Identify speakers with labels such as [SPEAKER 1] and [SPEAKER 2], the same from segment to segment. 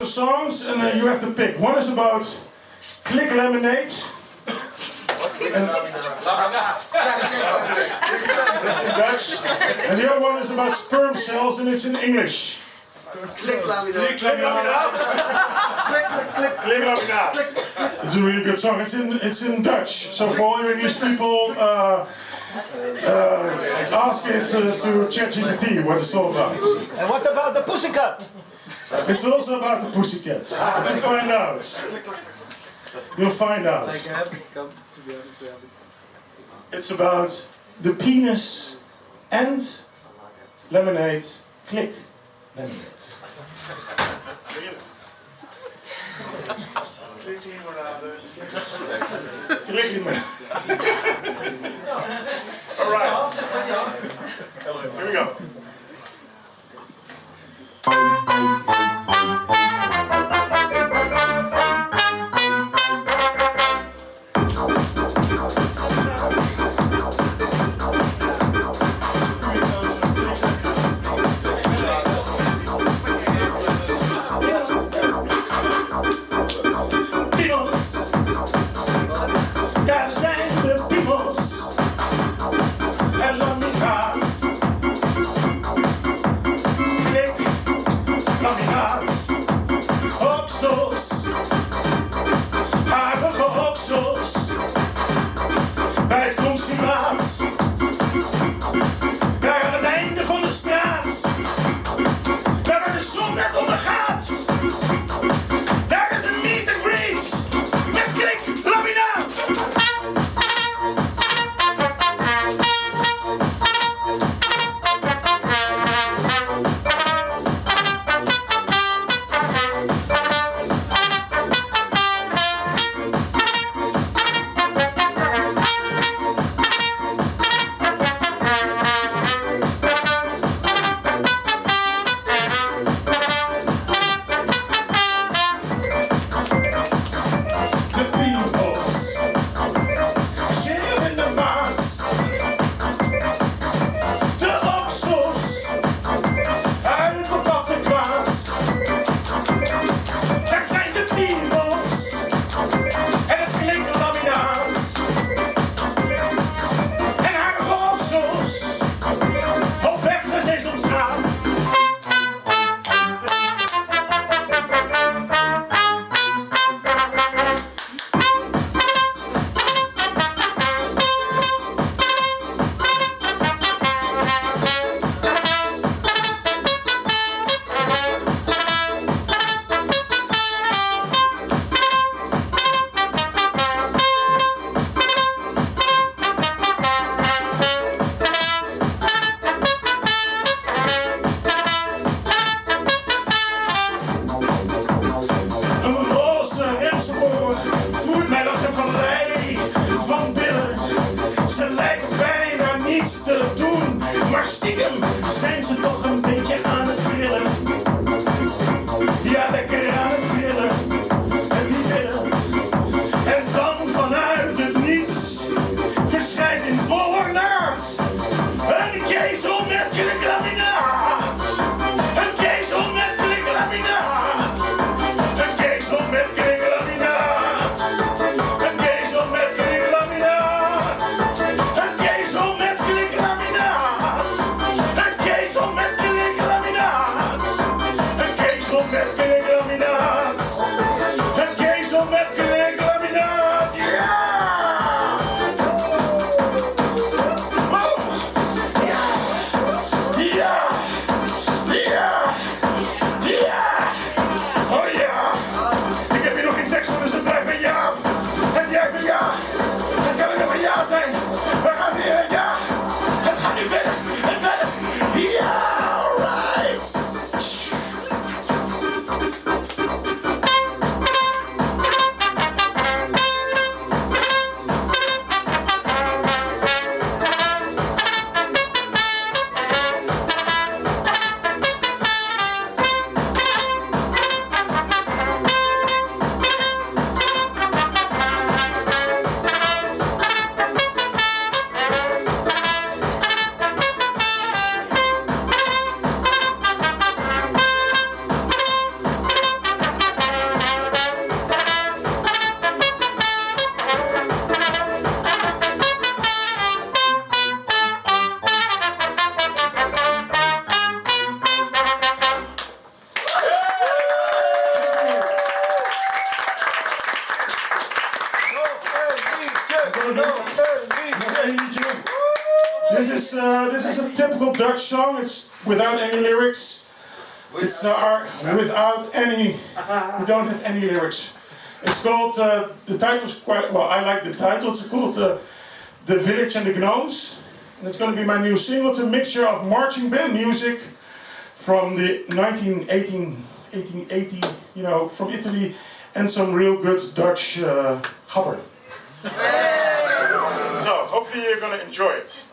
[SPEAKER 1] songs and you have to pick. One is about Click Lemonade. That's in Dutch. And the other one is about sperm cells and it's in English.
[SPEAKER 2] Click laminaat.
[SPEAKER 1] Click laminaat. Click laminaat. It's a really good song. It's in Dutch. So for all you English people, ask it to ChatGPT what it's all about.
[SPEAKER 3] And what about the Pussycat?
[SPEAKER 1] It's also about the Pussycat. You'll find out. You'll find out. It's about the penis and lemonade. Click lemonade. Click limonade. All right. Here we go. Gotta stand. Nog één liedje. This is a typical Dutch song. It's without any lyrics. It's without any. We don't have any lyrics. It's called. The title's quite well. I like the title. It's called "The Village and the Gnomes." And it's going to be my new single. It's a mixture of marching band music from the 1880, you know, from Italy, and some real good Dutch gabber. So hopefully you're going to enjoy it.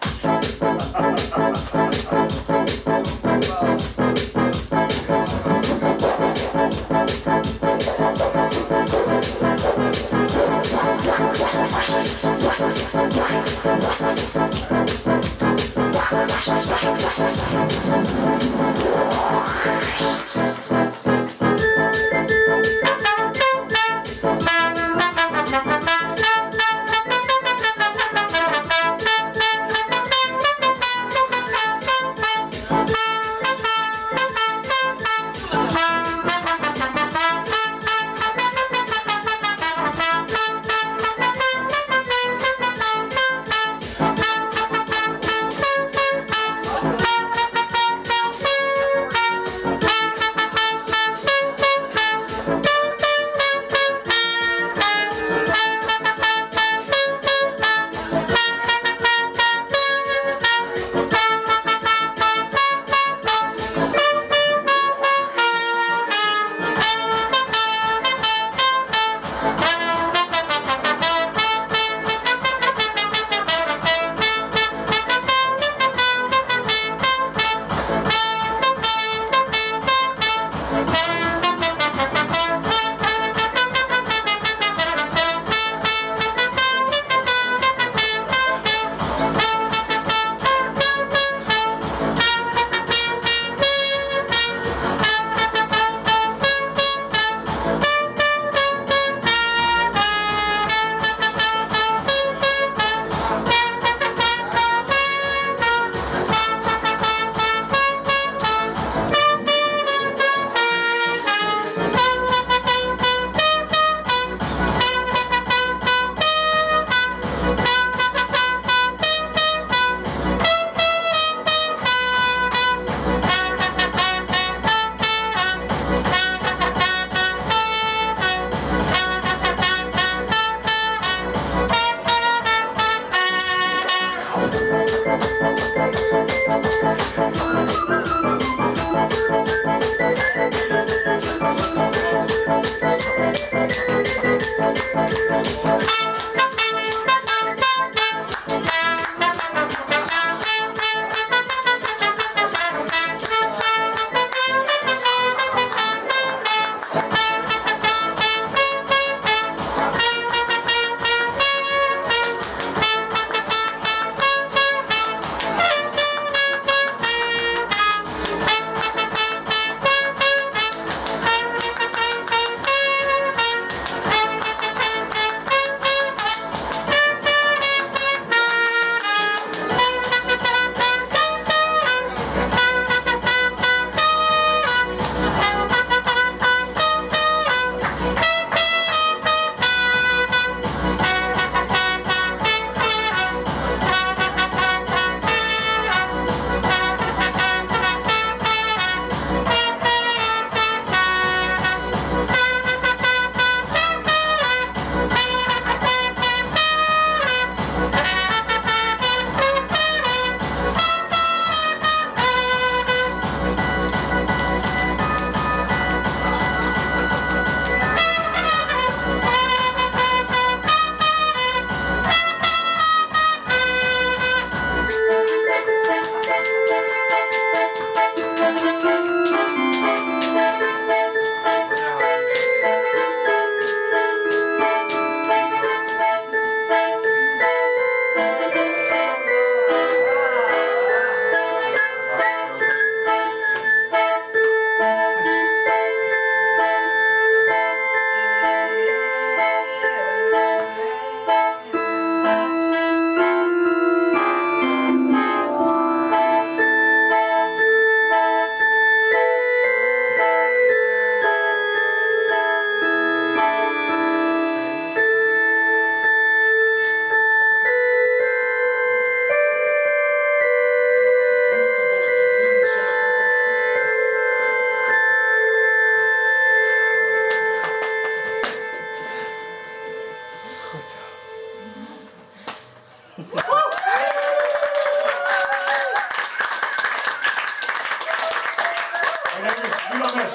[SPEAKER 1] Milanes.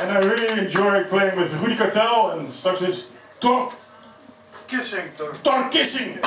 [SPEAKER 1] And I really enjoy playing with Rudy Kartel and straks is Tor
[SPEAKER 2] Kissing, toch?
[SPEAKER 1] Kissing.